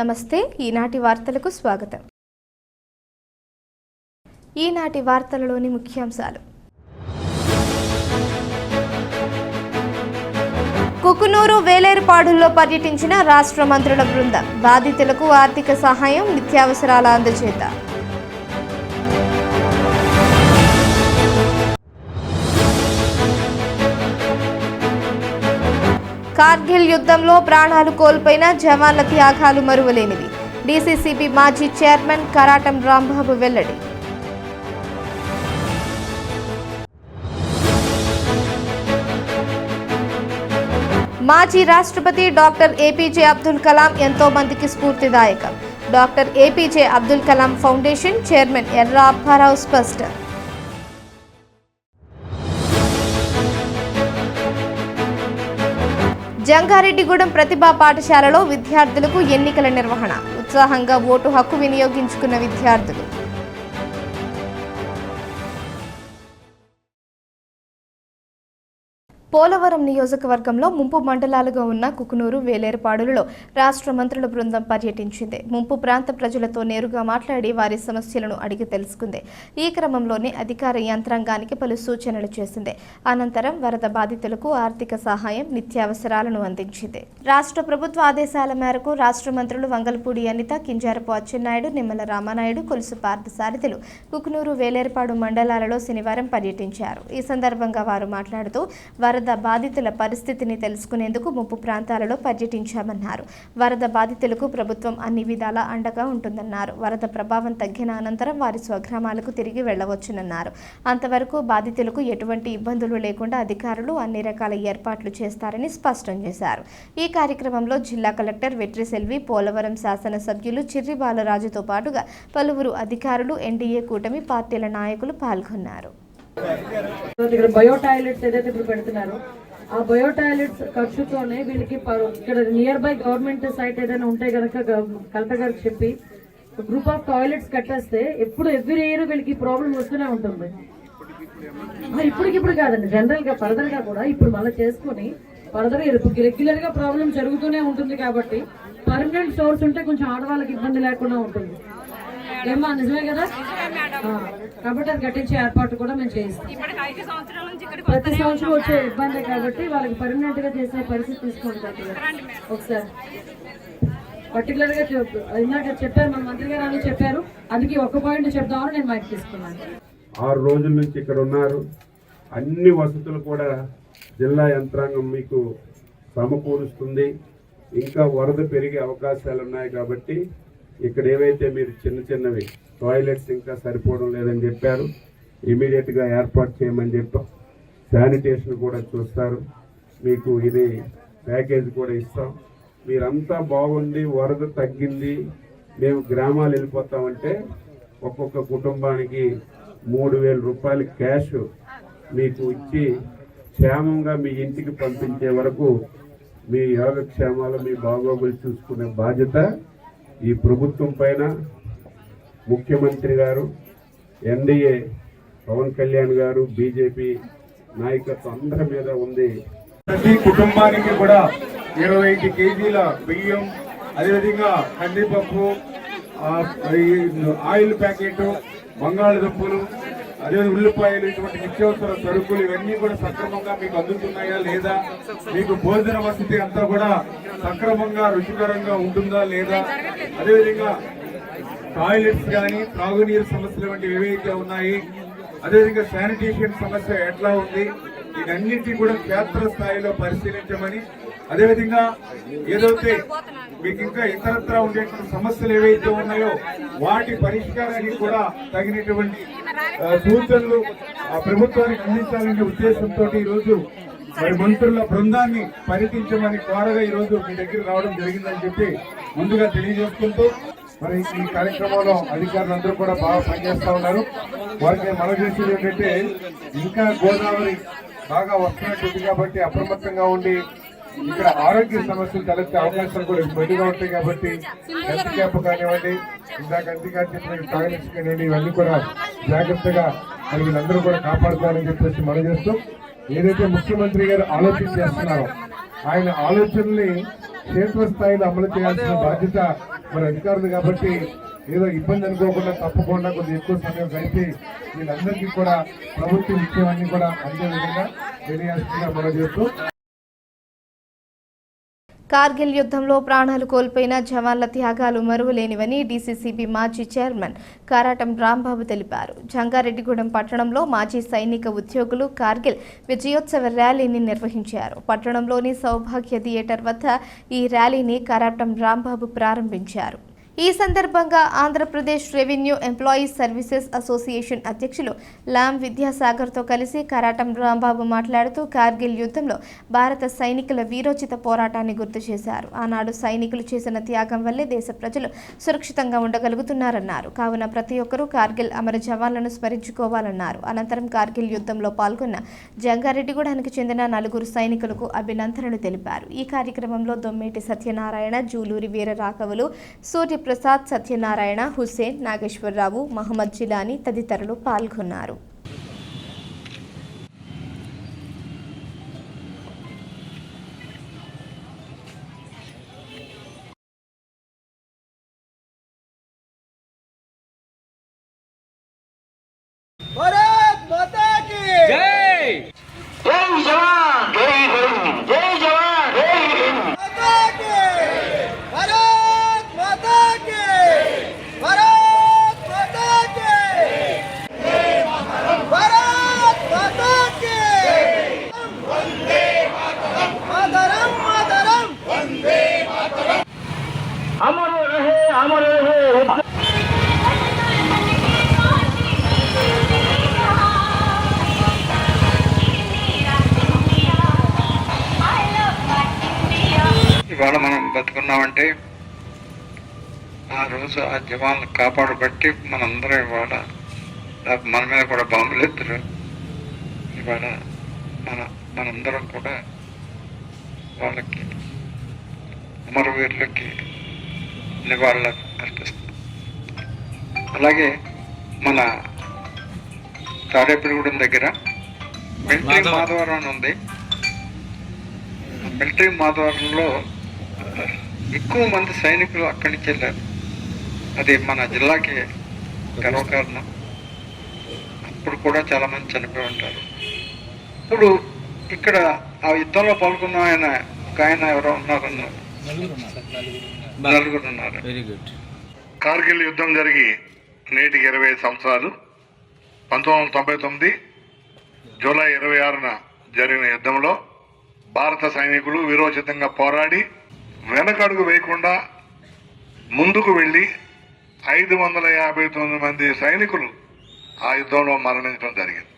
నమస్తే ఈనాటి వార్తలకు స్వాగతం. ఈనాటి వార్తలలోని ముఖ్యాంశాలు. కుకునూరు వేలేరుపాడుల్లో పర్యటించిన రాష్ట్ర మంత్రుల బృందం. బాధితులకు ఆర్థిక సహాయం, నిత్యావసరాల అందజేత. కార్గిల్ యుద్ధంలో ప్రాణాలు కోల్పోయిన జవాన్ల త్యాగాలు మరువలేనివి. డీసీసీబీ మాజీ చైర్మన్ కరాటం రాంబాబు వెల్లడి. మాజీ రాష్ట్రపతి డాక్టర్ ఏపీజే అబ్దుల్ కలాం ఎంతో మందికి స్ఫూర్తిదాయకం. Doctor APJ Abdul Kalam foundation chairman Erra Apparao స్పష్టం. జంగారెడ్డిగూడెం ప్రతిభా పాఠశాలలో విద్యార్థులకు ఎన్నికల నిర్వహణ. ఉత్సాహంగా ఓటు హక్కు వినియోగించుకున్న విద్యార్థులు. పోలవరం నియోజకవర్గంలో ముంపు మండలాలుగా ఉన్న కుకునూరు, వేలేరుపాడులలో రాష్ట్ర మంత్రుల బృందం పర్యటించింది. ముంపు ప్రాంత ప్రజలతో నేరుగా మాట్లాడి వారి సమస్యలను అడిగి తెలుసుకుంది. ఈ క్రమంలోనే అధికార యంత్రాంగానికి పలు సూచనలు చేసింది. అనంతరం వరద బాధితులకు ఆర్థిక సహాయం, నిత్యావసరాలను అందించింది. రాష్ట్ర ప్రభుత్వ ఆదేశాల మేరకు రాష్ట్ర మంత్రులు వంగల్పూడి అనిత, కింజారపు అచ్చెన్నాయుడు, నిమ్మల రామానాయుడు, కొలుసు పార్థసారథులు కుకునూరు, వేలేరుపాడు మండలాలలో శనివారం పర్యటించారు. ఈ సందర్భంగా వారు మాట్లాడుతూ వరద బాధితుల పరిస్థితిని తెలుసుకునేందుకు ముంపు ప్రాంతాలలో పర్యటించామన్నారు. వరద బాధితులకు ప్రభుత్వం అన్ని విధాలా అండగా ఉంటుందన్నారు. వరద ప్రభావం తగ్గిన అనంతరం వారి స్వగ్రామాలకు తిరిగి వెళ్లవచ్చునన్నారు. అంతవరకు బాధితులకు ఎటువంటి ఇబ్బందులు లేకుండా అధికారులు అన్ని రకాల ఏర్పాట్లు చేస్తారని స్పష్టం చేశారు. ఈ కార్యక్రమంలో జిల్లా కలెక్టర్ వెట్రిసెల్వి, పోలవరం శాసనసభ్యులు చిర్రి బాలరాజుతో పాటుగా పలువురు అధికారులు, ఎన్డీఏ కూటమి పార్టీల నాయకులు పాల్గొన్నారు. ఇక్కడ బయో టాయిలెట్స్ ఏదైతే ఇప్పుడు పెడుతున్నారో ఆ బయో టాయిలెట్స్ ఖర్చుతోనే వీళ్ళకి ఇక్కడ నియర్ బై గవర్నమెంట్ సైట్ ఏదైనా ఉంటే కనుక కలెక్టర్ గారికి చెప్పి గ్రూప్ ఆఫ్ టాయిలెట్స్ కట్టేస్తే ఎవ్రీ ఇయర్ వీళ్ళకి ప్రాబ్లం వస్తూనే ఉంటుంది. ఇప్పటికిప్పుడు కాదండి, జనరల్ గా ఫర్దర్ గా కూడా ఇప్పుడు మళ్ళీ చేసుకుని ఫర్దర్ రెగ్యులర్ గా ప్రాబ్లం జరుగుతూనే ఉంటుంది. కాబట్టి పర్మనెంట్ సోర్స్ ఉంటే కొంచెం ఆడవాళ్ళకి ఇబ్బంది లేకుండా ఉంటుంది. ఏమా నిజమే కదా? కాబట్టి అది కట్టించే ఏర్పాటు కూడా మేము చేస్తాం. ప్రతి సంవత్సరం వచ్చే ఇబ్బంది కాబట్టి వాళ్ళకి పర్మనెంట్ గా చేసే పరిస్థితి తీసుకోండి. ఒకసారి పర్టికులర్ గా ఇందాక చెప్పారు, మన మంత్రి గారు అని చెప్పారు, అందుకే ఒక పాయింట్ చెప్దామని నేను మైక్ తీసుకున్నాను. 6 రోజుల నుంచి ఇక్కడ ఉన్నారు. అన్ని వసతులు కూడా జిల్లా యంత్రాంగం మీకు సమకూరుస్తుంది. ఇంకా వరద పెరిగే అవకాశాలు ఉన్నాయి కాబట్టి ఇక్కడ ఏవైతే మీరు చిన్నవి టాయిలెట్స్ ఇంకా సరిపోవడం లేదని చెప్పారు, ఇమీడియట్గా ఏర్పాటు చేయమని చెప్పాం. శానిటేషన్ కూడా చూస్తారు, మీకు ఇది ప్యాకేజ్ కూడా ఇస్తాం. మీరంతా బాగుంది, వరద తగ్గింది, మేము గ్రామాలు వెళ్ళిపోతామంటే ఒక్కొక్క కుటుంబానికి 3,000 రూపాయలు క్యాష్ మీకు ఇచ్చి క్షేమంగా మీ ఇంటికి పంపించే వరకు మీ యోగక్షేమాలు, మీ బాగోగులు చూసుకునే బాధ్యత ఈ ప్రభుత్వం పైన ముఖ్యమంత్రి గారు, ఎన్డీఏ పవన్ కళ్యాణ్ గారు, బీజేపీ నాయకత్వం అందరి మీద ఉంది. ప్రతి కుటుంబానికి కూడా 25 కేజీల బియ్యం, అదేవిధంగా కందిపప్పు, ఆయిల్ ప్యాకెట్, బంగాళదుంపలు, అదే ఉల్లిపాయలు, ఇటువంటి నిత్యావసర సరుకులు ఇవన్నీ కూడా సక్రమంగా మీకు అందుతున్నాయా లేదా, మీకు భోజన వసతి అంతా కూడా సక్రమంగా రుచికరంగా ఉంటుందా లేదా, అదేవిధంగా టాయిలెట్స్ కానీ త్రాగునీరు సమస్యలు వంటివి ఏవైతే ఉన్నాయి, అదేవిధంగా శానిటేషన్ సమస్య ఎట్లా ఉంది, ఇవన్నింటినీ కూడా క్షేత్రస్థాయిలో పరిశీలించమని, అదేవిధంగా ఏదైతే మీకు ఇంకా ఇతరత్రా ఉండేటువంటి సమస్యలు ఏవైతే ఉన్నాయో వాటి పరిష్కారానికి కూడా తగినటువంటి సూచనలు ప్రభుత్వానికి అందించాలనే ఉద్దేశంతో ఈరోజు మరి మంత్రుల బృందాన్ని పర్యటించమని కోరగా ఈరోజు మీ దగ్గర రావడం జరిగిందని చెప్పి ముందుగా తెలియజేసుకుంటూ, మరి ఈ కార్యక్రమంలో అధికారులందరూ కూడా బాగా పనిచేస్తా ఉన్నారు. వారికి మనం చేసేది ఏంటంటే ఇంకా గోదావరి బాగా వస్తున్నట్టుంది కాబట్టి అప్రమత్తంగా ఉండి ఇక్కడ ఆరోగ్య సమస్యలు తలెత్తే అవకాశాలు కూడా మెరుగా ఉంటాయి కాబట్టి హెల్త్ క్యాంప్ కానివ్వండి, ఇందాక అంతగా చెప్పిన టాయిలెట్స్ కానివ్వండి, ఇవన్నీ కూడా జాగ్రత్తగా మరి వీళ్ళందరూ కూడా కాపాడుతారని చెప్పేసి మనం చేస్తూ, ఏదైతే ముఖ్యమంత్రి గారు ఆలోచన చేస్తున్నారో ఆయన ఆలోచనల్ని క్షేత్రస్థాయిలో అమలు చేయాల్సిన బాధ్యత మరి అధికారులు కాబట్టి ఏదో ఇబ్బంది అనుకోకుండా తప్పకుండా కొద్దిగా ఎక్కువ సమయం గడిపి వీళ్ళందరికీ కూడా ప్రభుత్వం ఇచ్చేవన్నీ కూడా అందే విధంగా తెలియాల్సిందిగా మనం చేస్తూ కార్గిల్ యుద్ధంలో ప్రాణాలు కోల్పోయిన జవాన్ల త్యాగాలు మరువలేనివని డీసీసీబీ మాజీ చైర్మన్ కారాటం రాంబాబు తెలిపారు. జంగారెడ్డిగూడెం పట్టణంలో మాజీ సైనిక ఉద్యోగులు కార్గిల్ విజయోత్సవ ర్యాలీని నిర్వహించారు. పట్టణంలోని సౌభాగ్య థియేటర్ వద్ద ఈ ర్యాలీని కారాటం రాంబాబు ప్రారంభించారు. ఈ సందర్భంగా Andhra Pradesh revenue employees services association అధ్యక్షులు లాం విద్యాసాగర్తో కలిసి కారాటం రాంబాబు మాట్లాడుతూ కార్గిల్ యుద్ధంలో భారత సైనికుల వీరోచిత పోరాటాన్ని గుర్తు చేశారు. ఆనాడు సైనికులు చేసిన త్యాగం వల్లే దేశ ప్రజలు సురక్షితంగా ఉండగలుగుతున్నారన్నారు. కావున ప్రతి ఒక్కరూ కార్గిల్ అమర జవాన్లను స్మరించుకోవాలన్నారు. అనంతరం కార్గిల్ యుద్ధంలో పాల్గొన్న జంగారెడ్డిగూడానికి చెందిన 4 సైనికులకు అభినందనలు తెలిపారు. ఈ కార్యక్రమంలో దొమ్మేటి సత్యనారాయణ, జూలూరి వీరరాఘవులు, సూర్య ప్రసాద్, సత్యనారాయణ, హుస్సేన్, నాగేశ్వరరావు, మహమ్మద్ జిలానీ తదితరులు పాల్గొన్నారు. भारत माता की जय। जय जवान जय हिंद, जय जवान जय हिंद। माता की भारत माता की, भारत माता की, भारत माता की। वंदे मातरम, मातरम मातरम, वंदे मातरम। अमर रहे, अमर रहे। ఇవాళ మనం బతుకున్నామంటే ఆ రోజు ఆ జవాన్లు కాపాడబట్టి మనందరం ఇవాళ మన మీద కూడా బాంబులు ఎత్తురు. ఇవాళ మనందరం కూడా వాళ్ళకి అమరవీరులకి నివాళులు అర్పిస్తాం. అలాగే మన తాడేపల్లిగూడెం దగ్గర మిలిటరీ మాధవరం అని ఉంది. మిలిటరీ మాధవరంలో ఎక్కువ మంది సైనికులు అక్కడి నుంచి వెళ్ళారు. అది మన జిల్లాకి గర్వకారణం. అప్పుడు కూడా చాలా మంది చనిపోయి ఉంటారు. ఇప్పుడు ఇక్కడ ఆ యుద్ధంలో పాల్గొన్న ఆయన ఎవరో ఉన్నారన్నారు, 4 ఉన్నారు. Very good. కార్గిల్ యుద్ధం జరిగి నేటికి 25 సంవత్సరాలు. 1999 జూలై 26న జరిగిన యుద్ధంలో భారత సైనికులు వీరోచితంగా పోరాడి వెనకడుగు వేయకుండా ముందుకు వెళ్ళి 559 మంది సైనికులు ఆ యుద్ధంలో మరణించడం జరిగింది.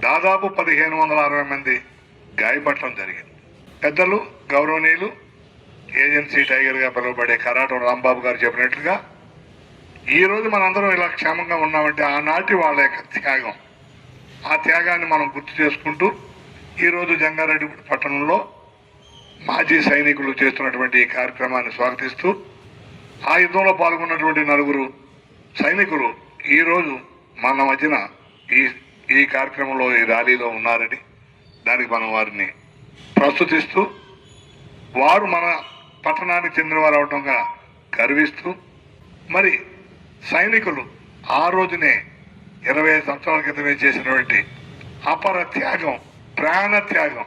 దాదాపు 1560 మంది గాయపడటం జరిగింది. పెద్దలు గౌరవనీయులు ఏజెన్సీ టైగర్గా పిలువబడే కారాటం రాంబాబు గారు చెప్పినట్లుగా ఈరోజు మనందరం ఇలా క్షేమంగా ఉన్నామంటే ఆనాటి వాళ్ళ యొక్క త్యాగం, ఆ త్యాగాన్ని మనం గుర్తు చేసుకుంటూ ఈరోజు జంగారెడ్డి పట్టణంలో మాజీ సైనికులు చేస్తున్నటువంటి ఈ కార్యక్రమాన్ని స్వాగతిస్తూ ఆ యుద్ధంలో పాల్గొన్నటువంటి 4 సైనికులు ఈరోజు మన మధ్యన ఈ కార్యక్రమంలో ఈ ర్యాలీలో ఉన్నారని దానికి మనం వారిని ప్రస్తుతిస్తూ వారు మన పట్టణానికి చెందిన వారు అవటంగా గర్విస్తూ మరి సైనికులు ఆ రోజునే 25 సంవత్సరాల క్రితమే చేసినటువంటి అపర త్యాగం, ప్రాణ త్యాగం,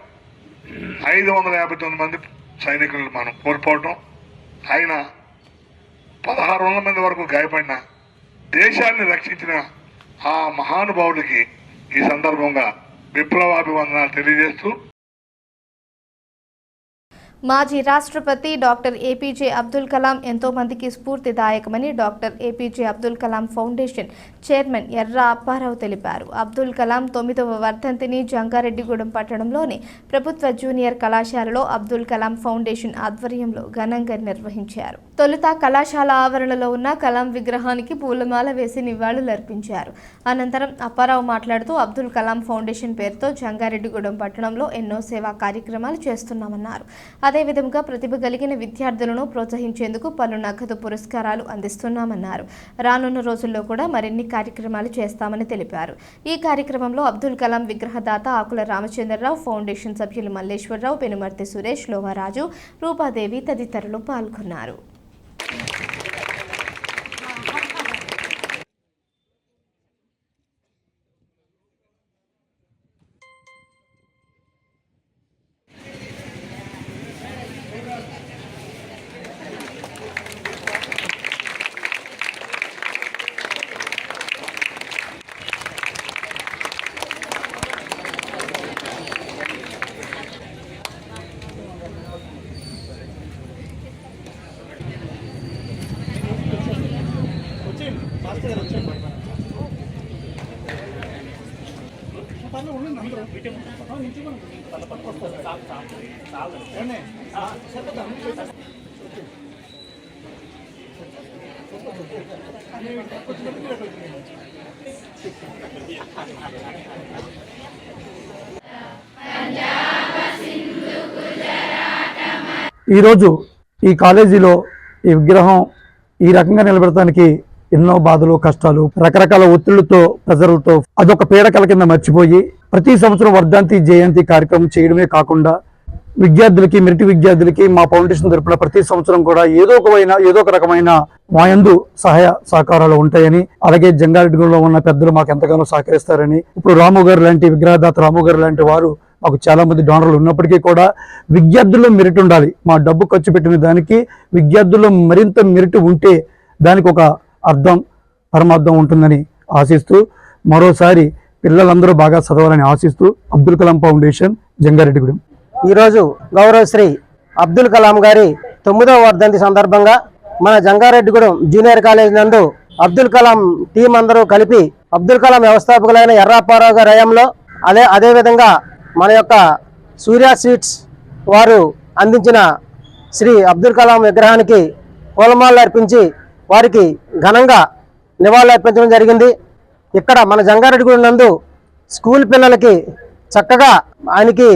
559 మంది సైనికులు మనం కోల్పోవటం, ఆయన 1600 మంది వరకు గాయపడిన దేశాన్ని రక్షించిన ఆ మహానుభావుడికి ఈ సందర్భంగా విప్లవాభివందనాలు తెలియజేస్తూ మాజీ రాష్ట్రపతి డాక్టర్ ఏపీజే అబ్దుల్ కలాం ఎంతో మందికి స్ఫూర్తిదాయకమని doctor APJ Abdul Kalam foundation chairman Erra Apparao తెలిపారు. అబ్దుల్ కలాం 9వ వర్ధంతిని జంగారెడ్డిగూడెం పట్టణంలోని ప్రభుత్వ జూనియర్ కళాశాలలో అబ్దుల్ కలాం ఫౌండేషన్ ఆధ్వర్యంలో ఘనంగా నిర్వహించారు. తొలుత కళాశాల ఆవరణలో ఉన్న కలాం విగ్రహానికి పూలమాల వేసి నివాళులర్పించారు. అనంతరం అప్పారావు మాట్లాడుతూ అబ్దుల్ కలాం ఫౌండేషన్ పేరుతో జంగారెడ్డిగూడెం పట్టణంలో ఎన్నో సేవా కార్యక్రమాలు చేస్తున్నామన్నారు. అదేవిధంగా ప్రతిభ కలిగిన విద్యార్థులను ప్రోత్సహించేందుకు పలు నగదు పురస్కారాలు అందిస్తున్నామన్నారు. రానున్న రోజుల్లో కూడా మరిన్ని కార్యక్రమాలు చేస్తామని తెలిపారు. ఈ కార్యక్రమంలో అబ్దుల్ కలాం విగ్రహదాత ఆకుల రామచంద్రరావు, ఫౌండేషన్ సభ్యులు మల్లేశ్వరరావు, పెనుమర్తి సురేష్, లోహారాజు, రూపాదేవి తదితరులు పాల్గొన్నారు. ఈరోజు ఈ కాలేజీలో ఈ విగ్రహం ఈ రకంగా నిలబెడటానికి ఎన్నో బాధలు కష్టాలు రకరకాల ఒత్తిళ్లతో ప్రెజర్లతో అదొక పీడకల కింద మర్చిపోయి ప్రతి సంవత్సరం వర్ధంతి జయంతి కార్యక్రమం చేయడమే కాకుండా విద్యార్థులకి మెరిట్ విద్యార్థులకి మా ఫౌండేషన్ తరపున ప్రతి సంవత్సరం కూడా ఏదో ఒక రకమైన మాయందు సహాయ సహకారాలు ఉంటాయని, అలాగే జంగారెడ్డిగూడలో ఉన్న పెద్దలు మాకు ఎంతగానో సహకరిస్తారని, ఇప్పుడు రాము గారు లాంటి విగ్రహదాత రాము గారు లాంటి వారు మాకు చాలా మంది డోనర్లు ఉన్నప్పటికీ కూడా విద్యార్థుల్లో మెరిట్ ఉండాలి. మా డబ్బు ఖర్చు పెట్టిన దానికి విద్యార్థుల్లో మరింత మెరిట్ ఉంటే దానికి ఒక అర్థం పరమార్థం ఉంటుందని ఆశిస్తూ మరోసారి పిల్లలందరూ బాగా చదవాలని ఆశిస్తూ అబ్దుల్ కలాం ఫౌండేషన్ జంగారెడ్డిగూడెం. ఈరోజు గౌరవశ్రీ అబ్దుల్ కలాం గారి 9వ వర్ధంతి సందర్భంగా మన జంగారెడ్డిగూడెం జూనియర్ కాలేజ్ నందు అబ్దుల్ కలాం టీం అందరూ కలిపి అబ్దుల్ కలాం వ్యవస్థాపకులైన ఎర్రాప్పారావు గారి హయాంలో అదేవిధంగా మన యొక్క సూర్య స్వీట్స్ వారు అందించిన శ్రీ అబ్దుల్ కలాం విగ్రహానికి పూలమాలలు అర్పించి వారికి ఘనంగా నివాళులు అర్పించడం జరిగింది. ఇక్కడ మన జంగారెడ్డిగూడెం నందు స్కూల్ పిల్లలకి చక్కగా ఆయనకి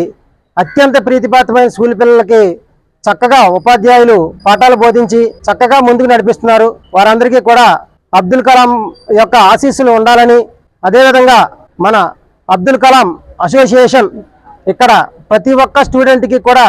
అత్యంత ప్రీతిపాత్రమైన స్కూల్ పిల్లలకి చక్కగా ఉపాధ్యాయులు పాఠాలు బోధించి చక్కగా ముందుకు నడిపిస్తున్నారు. వారందరికీ కూడా అబ్దుల్ కలాం యొక్క ఆశీస్సులు ఉండాలని, అదేవిధంగా మన అబ్దుల్ కలాం అసోసియేషన్ ఇక్కడ ప్రతి ఒక్క స్టూడెంట్కి కూడా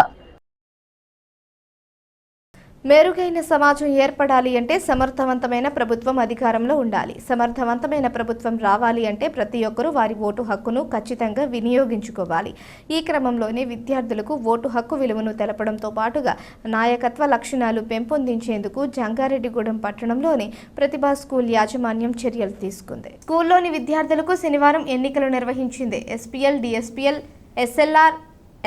మెరుగైన సమాజం ఏర్పడాలి అంటే సమర్థవంతమైన ప్రభుత్వం అధికారంలో ఉండాలి. సమర్థవంతమైన ప్రభుత్వం రావాలి అంటే ప్రతి ఒక్కరూ వారి ఓటు హక్కును ఖచ్చితంగా వినియోగించుకోవాలి. ఈ క్రమంలోనే విద్యార్థులకు ఓటు హక్కు విలువను తెలపడంతో పాటుగా నాయకత్వ లక్షణాలు పెంపొందించేందుకు జంగారెడ్డిగూడెం పట్టణంలోని ప్రతిభా స్కూల్ యాజమాన్యం చర్యలు తీసుకుంది. స్కూల్లోని విద్యార్థులకు శనివారం ఎన్నికలు నిర్వహించింది. ఎస్పీఎల్, డిఎస్పీఎల్, ఎస్ఎల్ఆర్,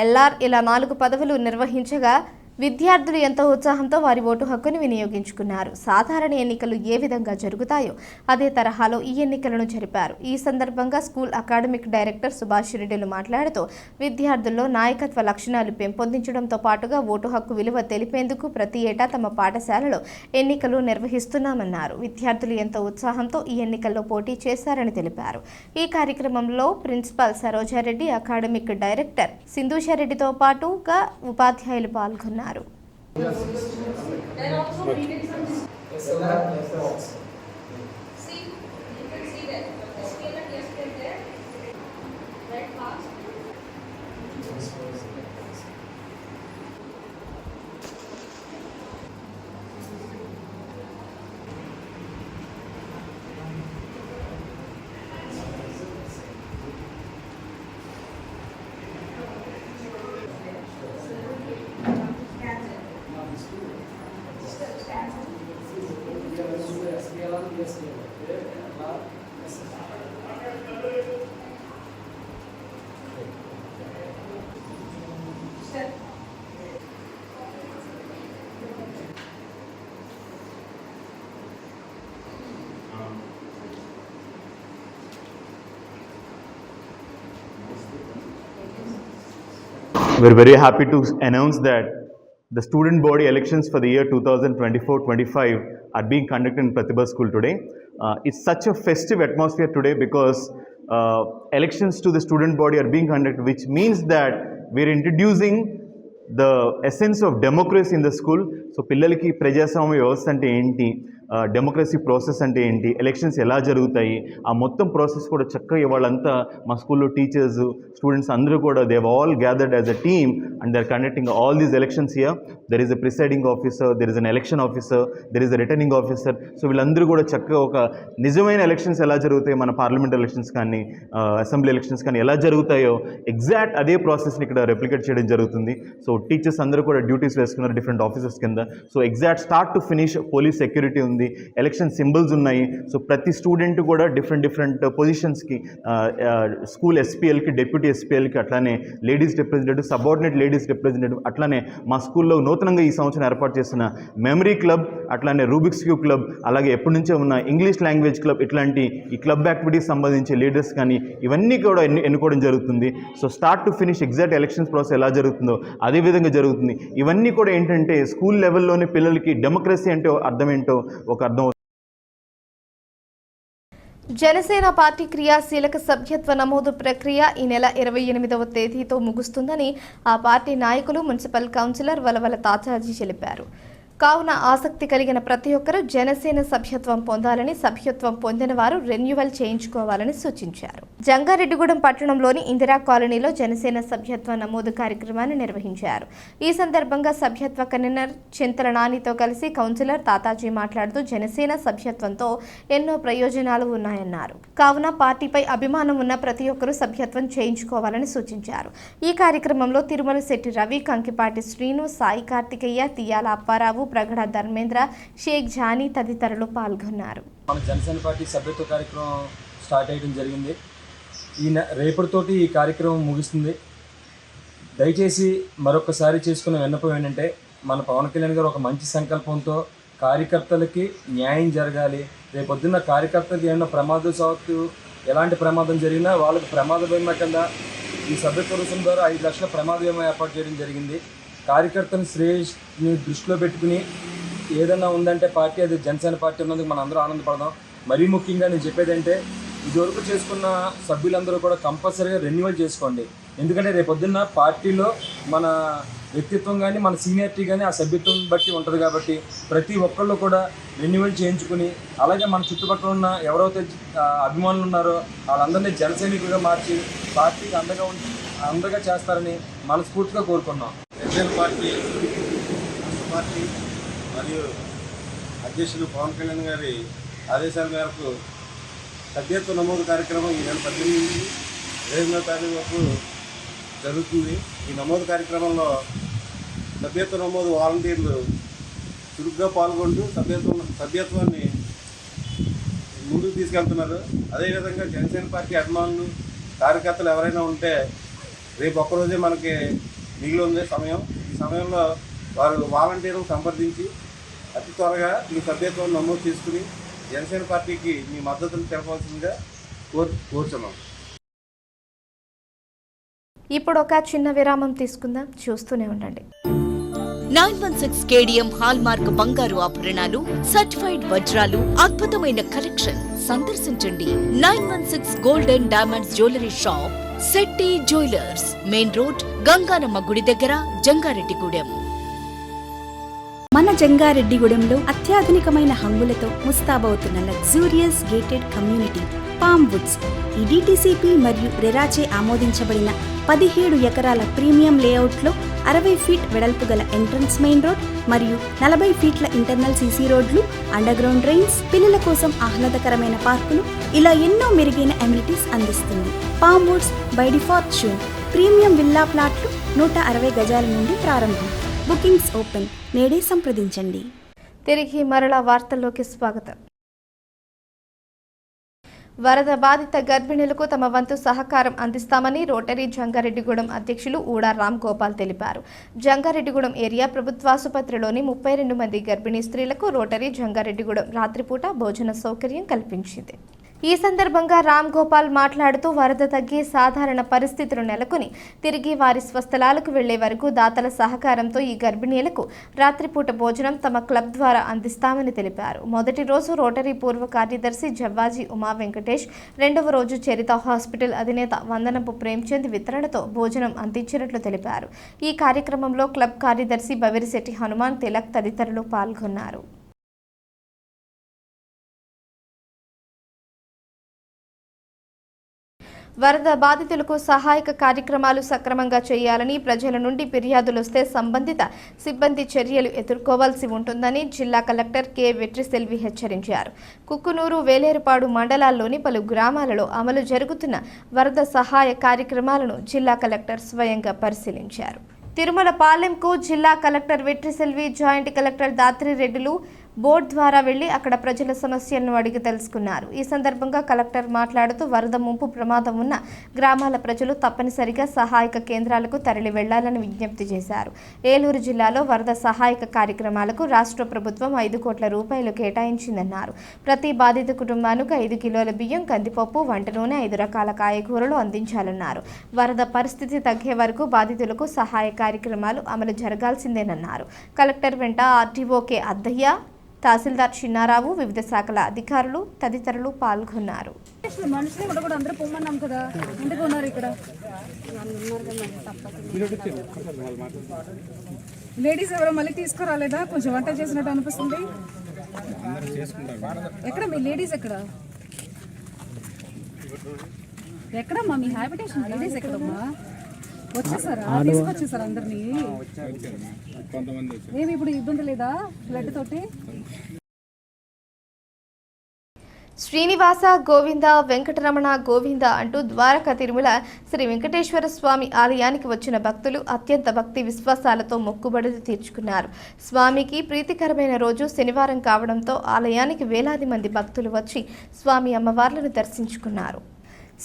ఎల్ఆర్ ఇలా 4 పదవులు నిర్వహించగా విద్యార్థులు ఎంతో ఉత్సాహంతో వారి ఓటు హక్కును వినియోగించుకున్నారు. సాధారణ ఎన్నికలు ఏ విధంగా జరుగుతాయో అదే తరహాలో ఈ ఎన్నికలను జరిపారు. ఈ సందర్భంగా స్కూల్ అకాడమిక్ డైరెక్టర్ సుభాష్ రెడ్డిలు మాట్లాడుతూ విద్యార్థుల్లో నాయకత్వ లక్షణాలు పెంపొందించడంతో పాటుగా ఓటు హక్కు విలువ తెలిపేందుకు ప్రతి ఏటా తమ పాఠశాలలో ఎన్నికలు నిర్వహిస్తున్నామన్నారు. విద్యార్థులు ఎంతో ఉత్సాహంతో ఈ ఎన్నికల్లో పోటీ చేశారని తెలిపారు. ఈ కార్యక్రమంలో ప్రిన్సిపాల్ సరోజారెడ్డి, అకాడమిక్ డైరెక్టర్ సింధూషారెడ్డితో పాటుగా ఉపాధ్యాయులు పాల్గొన్నారు. We're very happy to announce that the student body elections for the year 2024-25 are being conducted in Pratibha School today. It's such a festive atmosphere today because elections to the student body are being conducted, which means that we're introducing the essence of democracy in the school. So పిల్లలకి ప్రజాస్వామ్య వ్యవస్థ అంటే ఏంటి, democracy process అంటే ఏంటి, elections ఎలా జరుగుతాయి, ఆ మొత్తం ప్రాసెస్ కూడా చక్కగా వాళ్ళంతా మా స్కూల్లో టీచర్స్, స్టూడెంట్స్ అందరూ కూడా they have all gathered as a team and they are conducting all these elections here. There is a presiding officer, there is an election officer, there is a returning officer. So వీళ్ళందరూ కూడా చక్కగా ఒక నిజమైన elections ఎలా జరుగుతాయి, మన parliament elections కానీ assembly elections కానీ ఎలా జరుగుతాయో ఎగ్జాక్ట్ అదే ప్రాసెస్ని ఇక్కడ రెప్లికేట్ చేయడం జరుగుతుంది. సో టీచర్స్ అందరూ కూడా డ్యూటీస్ వేసుకున్నారు డిఫరెంట్ ఆఫీసర్స్ కింద. So exact start to finish police security ఉంది, జరుగుతుంది. ఎలక్షన్ సింబల్స్ ఉన్నాయి. సో ప్రతి స్టూడెంట్ కూడా డిఫరెంట్ పొజిషన్స్కి స్కూల్ ఎస్పీఎల్కి, డెప్యూటీ ఎస్పీఎల్కి, అట్లానే ladies representative, subordinate ladies representative, అట్లానే మా స్కూల్లో నూతనంగా ఈ సంవత్సరం ఏర్పాటు చేసిన మెమరీ క్లబ్, అట్లానే రూబిక్స్ క్యూబ్ క్లబ్, అలాగే ఎప్పటి నుంచో ఉన్న ఇంగ్లీష్ లాంగ్వేజ్ క్లబ్, ఇట్లాంటి ఈ క్లబ్ యాక్టివిటీస్ సంబంధించి లీడర్స్ కానీ ఇవన్నీ కూడా ఎన్నుకోవడం జరుగుతుంది. So start to finish exact elections process ఎలా జరుగుతుందో అదే విధంగా జరుగుతుంది. ఇవన్నీ కూడా ఏంటంటే స్కూల్ లెవెల్లోనే పిల్లలకి డెమోక్రసీ అంటే అర్థం ఏంటో ఒక అర్థం. జనసేన పార్టీ క్రియాశీలక సభ్యత్వ నమోదు ప్రక్రియ ఈ నెల 28వ తేదీతో ముగుస్తుందని ఆ పార్టీ నాయకులు, మున్సిపల్ కౌన్సిలర్ వలవల తాతాజీ తెలిపారు. కావున ఆసక్తి కలిగిన ప్రతి ఒక్కరూ జనసేన సభ్యత్వం పొందాలని, సభ్యత్వం పొందిన వారు రెన్యువల్ చేయించుకోవాలని సూచించారు. జంగారెడ్డిగూడెం పట్టణంలోని ఇందిరా కాలనీలో జనసేన సభ్యత్వ నమోదు కార్యక్రమాన్ని నిర్వహించారు. ఈ సందర్భంగా సభ్యత్వ కన్వీనర్ చింతల నానితో కలిసి కౌన్సిలర్ తాతాజీ మాట్లాడుతూ జనసేన సభ్యత్వంతో ఎన్నో ప్రయోజనాలు ఉన్నాయన్నారు. కావున పార్టీపై అభిమానం ఉన్న ప్రతి ఒక్కరూ సభ్యత్వం చేయించుకోవాలని సూచించారు. ఈ కార్యక్రమంలో తిరుమల శెట్టి రవి, కంకిపాటి శ్రీను, సాయి కార్తికేయ, తియాల అప్పారావు, ప్రగడ ధర్మేంద్ర, షేక్ జానీ తదితరులు పాల్గొన్నారు. మన జనసేన పార్టీ సభ్యత్వ కార్యక్రమం స్టార్ట్ అయ్యడం జరిగింది. రేపటితోటి ఈ కార్యక్రమం ముగుస్తుంది. దయచేసి మరొకసారి చేసుకున్న విన్నపం ఏంటంటే, మన పవన్ కళ్యాణ్ గారు ఒక మంచి సంకల్పంతో కార్యకర్తలకి న్యాయం జరగాలి. రేపొద్దున్న కార్యకర్తలకి ఏమైనా ప్రమాదవశాత్తు ఎలాంటి ప్రమాదం జరిగినా వాళ్ళకి ప్రమాద బీమా కింద ఈ సభ్యత్వ రుసుం ద్వారా 5 లక్షల ప్రమాద బీమా ఏర్పాటు చేయడం జరిగింది. కార్యకర్తల శ్రేయస్ని దృష్టిలో పెట్టుకుని ఏదైనా ఉందంటే పార్టీ, అది జనసేన పార్టీ ఉన్నందుకు మనం అందరూ ఆనందపడదాం. మరీ ముఖ్యంగా నేను చెప్పేదంటే, ఇదివరకు చేసుకున్న సభ్యులందరూ కూడా కంపల్సరీగా రెన్యువల్ చేసుకోండి. ఎందుకంటే రేపొద్దున్న పార్టీలో మన వ్యక్తిత్వం కానీ, మన సీనియారిటీ కానీ ఆ సభ్యత్వం బట్టి ఉంటుంది. కాబట్టి ప్రతి ఒక్కళ్ళు కూడా రెన్యువల్ చేయించుకుని, అలాగే మన చుట్టుపక్కల ఉన్న ఎవరైతే అభిమానులు ఉన్నారో వాళ్ళందరినీ జనసైనికులుగా మార్చి పార్టీకి అండగా చేస్తారని మనస్ఫూర్తిగా కోరుకున్నాం. జనసేన పార్టీ మరియు అధ్యక్షులు పవన్ కళ్యాణ్ గారి ఆదేశాల మేరకు సభ్యత్వ నమోదు కార్యక్రమం ఈ నెల 18 నుంచి 28వ తారీఖు వరకు జరుగుతుంది. ఈ నమోదు కార్యక్రమంలో సభ్యత్వ నమోదు వాలంటీర్లు చురుగ్గా పాల్గొంటూ సభ్యత్వాన్ని ముందుకు తీసుకెళ్తున్నారు. అదేవిధంగా జనసేన పార్టీ అభిమానులు, కార్యకర్తలు ఎవరైనా ఉంటే రేపు ఒక్కరోజే మనకి మిగిలి ఉంది సమయం. ఈ సమయంలో వారు వాలంటీర్లను సంప్రదించి అతి త్వరగా మీ సభ్యత్వం నమోదు చేసుకుని జనసేన పార్టీకి మీ మద్దతును తెలపాల్సిందిగా కోరుచున్నాం. ఇప్పుడు ఒక చిన్న విరామం తీసుకుందాం, చూస్తూనే ఉండండి. 916 కేడిఎం హాల్మార్క్ బంగారు ఆభరణాలు, సర్టిఫైడ్ వజ్రాలు, అద్భుతమైన కలెక్షన్ సందర్శించండి. 916 gold and diamonds jewellery shop, Shetty jewellers, main road, Ganganamma గుడి దగ్గర, జంగారెడ్డిగూడెం. మన జంగారెడ్డిగూడెంలో అత్యాధునికమైన హంగులతో ముస్తాబవుతున్న luxurious gated community palm woods. ఈ డిటిసిపి మరియు రెరాచే ఆమోదించబడిన 17 ఎకరాల ప్రీమియం లేఅవుట్లో 60 ఫీట్ వెడల్పు గల ఎంట్రన్స్ మెయిన్ రోడ్ మరియు 40 ఫీట్ల ఇంటర్నల్ సీసీ రోడ్లు, అండర్ గ్రౌండ్ డ్రైన్స్, పిల్లల కోసం ఆహ్లాదకరమైన పార్కులు, ఇలా ఎన్నో మెరుగైన అమ్యూనిటీస్ అందిస్తుంది. పామ్ వుడ్స్ బై డిఫాల్ట్ షూన్ ప్రీమియం విల్లా ప్లాట్లు 160 గజాల నుండి ప్రారంభం. Bookings open. నేడే సంప్రదించండి. తిరిగి మరలా వార్తల్లోకి స్వాగతం. వరద బాధిత గర్భిణులకు తమ వంతు సహకారం అందిస్తామని రోటరీ జంగారెడ్డిగూడెం అధ్యక్షులు ఊడా రామ్ గోపాల్ తెలిపారు. జంగారెడ్డిగూడెం ఏరియా ప్రభుత్వాసుపత్రిలోని 32 మంది గర్భిణీ స్త్రీలకు రోటరీ జంగారెడ్డిగూడెం రాత్రిపూట భోజన సౌకర్యం కల్పించింది. ఈ సందర్భంగా రామ్ గోపాల్ మాట్లాడుతూ వరద తగ్గి సాధారణ పరిస్థితులు నెలకొని తిరిగి వారి స్వస్థలాలకు వెళ్లే వరకు దాతల సహకారంతో ఈ గర్భిణీలకు రాత్రిపూట భోజనం తమ క్లబ్ ద్వారా అందిస్తామని తెలిపారు. మొదటి రోజు రోటరీ పూర్వ కార్యదర్శి జవ్వాజీ ఉమా వెంకటేష్, రెండవ రోజు చరిత హాస్పిటల్ అధినేత వందనపు ప్రేమ్చంద్ వితరణతో భోజనం అందించినట్లు తెలిపారు. ఈ కార్యక్రమంలో క్లబ్ కార్యదర్శి బవిరిశెట్టి హనుమాన్ తిలక్ తదితరులు పాల్గొన్నారు. వరద బాధితులకు సహాయక కార్యక్రమాలు సక్రమంగా చేయాలని, ప్రజల నుండి ఫిర్యాదులు వస్తే సంబంధిత సిబ్బంది చర్యలు ఎదుర్కోవాల్సి ఉంటుందని జిల్లా కలెక్టర్ కె వెట్రిసెల్వి హెచ్చరించారు. కుక్కునూరు, వేలేరుపాడు మండలాల్లోని పలు గ్రామాలలో అమలు జరుగుతున్న వరద సహాయ కార్యక్రమాలను జిల్లా కలెక్టర్ స్వయంగా పరిశీలించారు. తిరుమల పాలెంకు జిల్లా collector Vetriselvi, joint collector Dhatri రెడ్డిలు, బోట్ ద్వారా వెళ్లి అక్కడ ప్రజల సమస్యలను అడిగి తెలుసుకున్నారు. ఈ సందర్భంగా కలెక్టర్ మాట్లాడుతూ వరద ముంపు ప్రమాదం ఉన్న గ్రామాల ప్రజలు తప్పనిసరిగా సహాయక కేంద్రాలకు తరలి వెళ్లాలని విజ్ఞప్తి చేశారు. ఏలూరు జిల్లాలో వరద సహాయక కార్యక్రమాలకు రాష్ట్ర ప్రభుత్వం 5 కోట్ల రూపాయలు కేటాయించిందన్నారు. ప్రతి బాధిత కుటుంబానికి 5 కిలోల బియ్యం, కందిపప్పు, వంట నూనె, 5 రకాల కాయగూరలు అందించాలన్నారు. వరద పరిస్థితి తగ్గే వరకు బాధితులకు సహాయ కార్యక్రమాలు అమలు జరగాల్సిందేనన్నారు. కలెక్టర్ వెంట ఆర్టీఓకే అద్దయ్య, తహసీల్దార్ చిన్నారావు, వివిధ శాఖల అధికారులు తదితరులు పాల్గొన్నారు. లేడీస్ ఎవరో మళ్ళీ తీసుకురాలేదా? కొంచెం వంట చేసినట్టు అనిపిస్తుంది. ఎక్కడ మీ లేడీస్ ఎక్కడమ్మా మీ హ్యాబిటేషన్ లేడీస్ ఎక్కడమ్మా? వచ్చేసారా? తీసుకొచ్చేసారా అందరినీ? ఏమి ఇప్పుడు ఇబ్బంది లేదా ఫ్లడ్ తోటి? శ్రీనివాస గోవింద, వెంకటరమణ గోవింద అంటూ ద్వారకా తిరుమల శ్రీ వెంకటేశ్వర స్వామి ఆలయానికి వచ్చిన భక్తులు అత్యంత భక్తి విశ్వాసాలతో మొక్కుబడులు తీర్చుకున్నారు. స్వామికి ప్రీతికరమైన రోజు శనివారం కావడంతో ఆలయానికి వేలాది మంది భక్తులు వచ్చి స్వామి అమ్మవార్లను దర్శించుకున్నారు.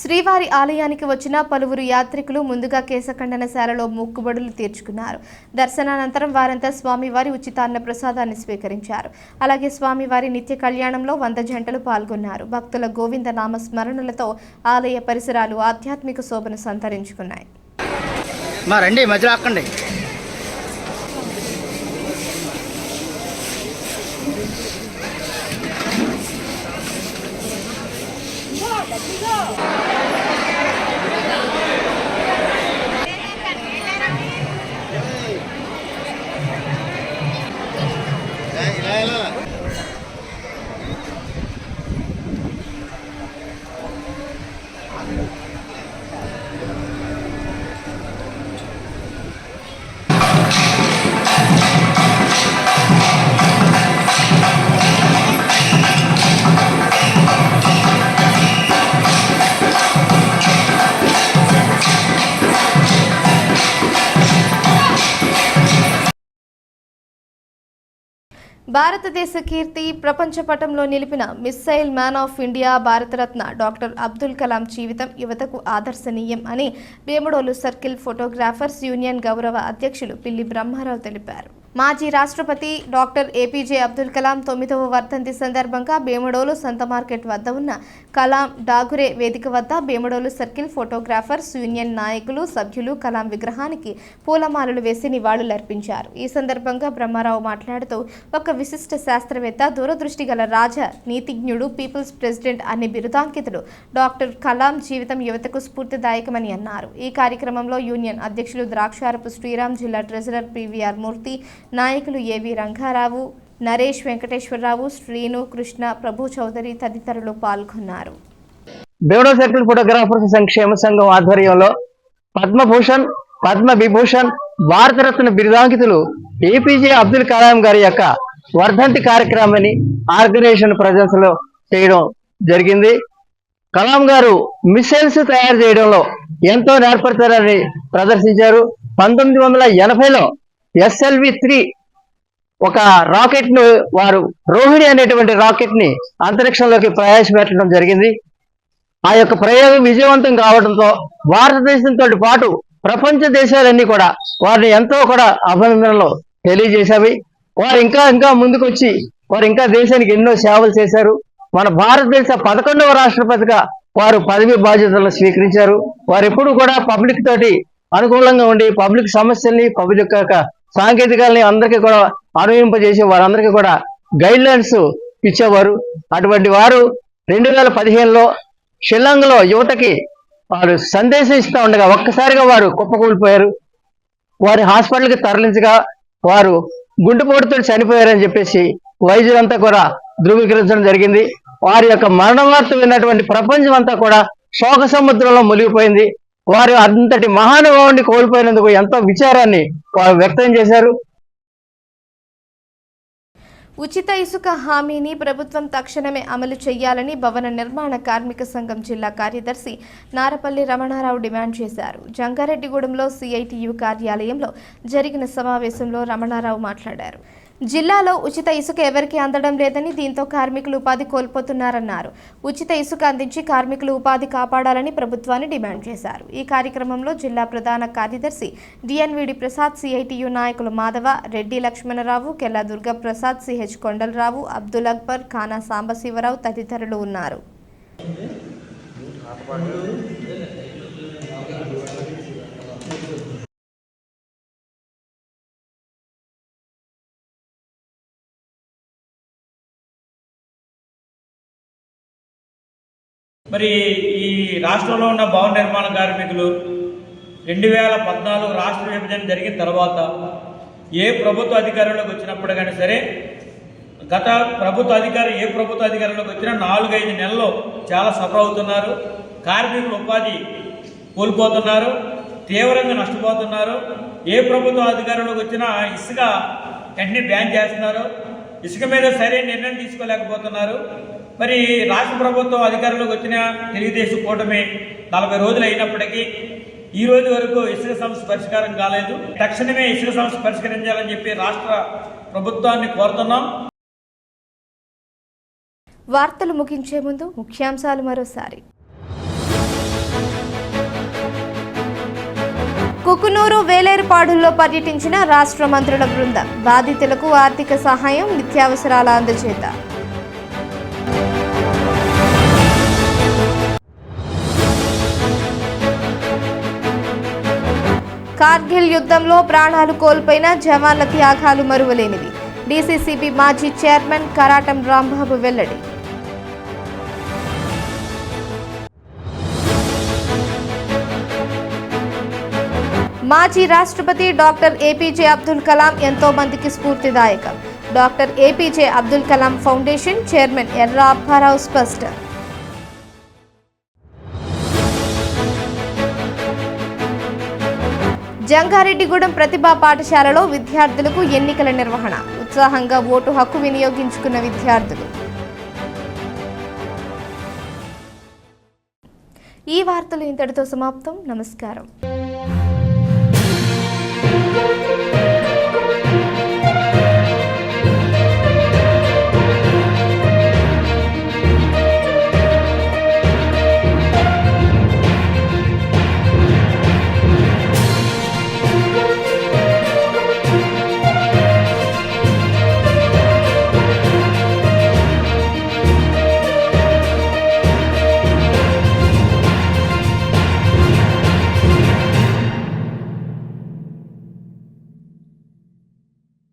శ్రీవారి ఆలయానికి వచ్చిన పలువురు యాత్రికులు ముందుగా కేశఖండనశాలలో మొక్కుబడులు తీర్చుకున్నారు. దర్శనానంతరం వారంతా స్వామివారి ఉచితాన్న ప్రసాదాన్ని స్వీకరించారు. అలాగే స్వామివారి నిత్య కళ్యాణంలో 100 జంటలు పాల్గొన్నారు. భక్తుల గోవింద నామ స్మరణలతో ఆలయ పరిసరాలు ఆధ్యాత్మిక శోభను సంతరించుకున్నాయి. భారతదేశ కీర్తి ప్రపంచ పటంలో నిలిపిన missile man of India Bharat Ratna doctor Abdul Kalam జీవితం యువతకు ఆదర్శనీయం అని వేముడోలు సర్కిల్ ఫోటోగ్రాఫర్స్ యూనియన్ గౌరవ అధ్యక్షులు పిల్లి బ్రహ్మారావు తెలిపారు. మాజీ రాష్ట్రపతి డాక్టర్ ఏపీజే అబ్దుల్ కలాం 9వ వర్ధంతి సందర్భంగా బేమడోలు సంత మార్కెట్ వద్ద ఉన్న కలాం డాగురే వేదిక వద్ద బేమడోలు సర్కిల్ ఫోటోగ్రాఫర్స్ యూనియన్ నాయకులు, సభ్యులు కలాం విగ్రహానికి పూలమాలలు వేసి నివాళులర్పించారు. ఈ సందర్భంగా బ్రహ్మారావు మాట్లాడుతూ ఒక విశిష్ట శాస్త్రవేత్త, దూరదృష్టి గల రాజ నీతిజ్ఞుడు, పీపుల్స్ ప్రెసిడెంట్ అనే బిరుదాంకితుడు డాక్టర్ కలాం జీవితం యువతకు స్ఫూర్తిదాయకమని అన్నారు. ఈ కార్యక్రమంలో యూనియన్ అధ్యక్షులు ద్రాక్షారపు శ్రీరామ్, జిల్లా ట్రెజరర్ పివిఆర్ మూర్తి, నాయకులు ఏవి రంగారావు, నరేష్, వెంకటేశ్వరరావు, శ్రీను, కృష్ణ, ప్రభు చౌదరి తదితరులు పాల్గొన్నారు. బేవడో సర్కిల్ ఫోటోగ్రాఫర్స్ సంక్షేమ సంఘం ఆధ్వర్యంలో పద్మభూషణ్, పద్మ విభూషణ్, భారతరత్న బిరుదాంకితులు ఏపీజే అబ్దుల్ కలాం గారి యొక్క వర్ధంతి కార్యక్రమాన్ని ఆర్గనైజేషన్ ప్రజెన్స్ లో చేయడం జరిగింది. కలాం గారు మిసైల్స్ తయారు చేయడంలో ఎంతో నేర్పడతారని ప్రదర్శించారు. 1980లో SLV-3 ఒక రాకెట్ ను వారు రోహిణి అనేటువంటి రాకెట్ ని అంతరిక్షంలోకి ప్రవేశపెట్టడం జరిగింది. ఆ యొక్క ప్రయోగం విజయవంతం కావడంతో భారతదేశంతో పాటు ప్రపంచ దేశాలన్నీ కూడా వారిని ఎంతో కూడా అభినందనలు తెలియజేశాయి. వారు ఇంకా ముందుకు వచ్చి వారు ఇంకా దేశానికి ఎన్నో సేవలు చేశారు. మన భారతదేశ 11వ రాష్ట్రపతిగా వారు పదవి బాధ్యతలను స్వీకరించారు. వారు ఎప్పుడు కూడా పబ్లిక్ తోటి అనుకూలంగా ఉండి పబ్లిక్ సమస్యల్ని, పబ్లిక్ యొక్క సాంకేతికాలని అందరికీ కూడా అనుభవింపజేసి వారందరికీ కూడా గైడ్ లైన్స్ ఇచ్చేవారు. అటువంటి వారు 2015లో షిల్లాంగ్లో యువతకి వారు సందేశం ఇస్తూ ఉండగా ఒక్కసారిగా వారు కుప్పకూలిపోయారు. వారి హాస్పిటల్కి తరలించగా వారు గుండెపోటుతో చనిపోయారని చెప్పేసి వైద్యులంతా కూడా ధృవీకరించడం జరిగింది. వారి యొక్క మరణ వార్త విన్నటువంటి ప్రపంచం అంతా కూడా శోక సముద్రంలో మునిగిపోయింది. వారు అంతటి మహానుభావుడిని కోల్పోయినందుకు ఎంతో విచారాన్ని వారు వ్యక్తం చేశారు. ఉచిత ఇసుక హామీని ప్రభుత్వం తక్షణమే అమలు చేయాలని భవన నిర్మాణ కార్మిక సంఘం జిల్లా కార్యదర్శి నారపల్లి రమణారావు డిమాండ్ చేశారు. జంగారెడ్డిగూడెంలో CITU కార్యాలయంలో జరిగిన సమావేశంలో రమణారావు మాట్లాడారు. జిల్లాలో ఉచిత ఇసుక ఎవరికీ అందడం లేదని దీంతో కార్మికులు ఉపాధి కోల్పోతున్నారన్నారు. ఉచిత ఇసుక అందించి కార్మికులు ఉపాధి కాపాడాలని ప్రభుత్వాన్ని డిమాండ్ చేశారు. ఈ కార్యక్రమంలో జిల్లా ప్రధాన కార్యదర్శి డిఎన్విడి ప్రసాద్, సిఐటియు నాయకులు మాధవ, రెడ్డి లక్ష్మణరావు, కెల్లా దుర్గప్రసాద్, సిహెచ్ కొండలరావు, అబ్దుల్ అక్బర్, ఖానా సాంబశివరావు తదితరులు ఉన్నారు. మరి ఈ రాష్ట్రంలో ఉన్న భవన నిర్మాణ కార్మికులు 2014 రాష్ట్ర విభజన జరిగిన తర్వాత ఏ ప్రభుత్వ అధికారంలోకి వచ్చినప్పటికైనా సరే గత ప్రభుత్వ అధికారంలోకి వచ్చినా 4-5 నెలల్లో చాలా సఫర్ అవుతున్నారు. కార్మికులు ఉపాధి కోల్పోతున్నారు, తీవ్రంగా నష్టపోతున్నారు. ఏ ప్రభుత్వ అధికారంలోకి వచ్చినా ఇసుక వెంటనే బ్యాన్ చేస్తున్నారు. ఇసుక మీద సరైన నిర్ణయం తీసుకోలేకపోతున్నారు. మరి రాష్ట్ర ప్రభుత్వం అధికారంలోకి వచ్చిన తెలుగుదేశం కూటమి 40 రోజులు అయినప్పటికీ ఈ రోజు వరకు ఇసుక సమస్య పరిష్కారం కాలేదు. తక్షణమే ఇసుక సమస్య పరిష్కరించాలని చెప్పి రాష్ట్ర ప్రభుత్వాన్ని కోరుతున్నాం. వార్తలు ముగించే ముందు ముఖ్యాంశాలు మరోసారి. కుకునూరు, వేలేరుపాడుల్లో పర్యటించిన రాష్ట్ర మంత్రుల బృందం. బాధితులకు ఆర్థిక సహాయం, నిత్యావసరాల అందజేత. కార్గిల్ యుద్ధంలో ప్రాణాలు కోల్పోయిన జవాన్ల త్యాగాలు మరువలేనివి. డీసీసీబీ మాజీ చైర్మన్ కరాటం రాంబాబు వెల్లడి. మాజీ రాష్ట్రపతి డాక్టర్ ఏపీజే అబ్దుల్ కలాం ఎంతో మందికి స్ఫూర్తిదాయకం. Doctor APJ Abdul Kalam foundation chairman Erra Apparao స్పష్టం. జంగారెడ్డిగూడెం ప్రతిభా పాఠశాలలో విద్యార్థులకు ఎన్నికల నిర్వహణ. ఉత్సాహంగా ఓటు హక్కు వినియోగించుకున్న విద్యార్థులు. ఈ వార్తలు ఇంతటితో సమాప్తం. నమస్కారం.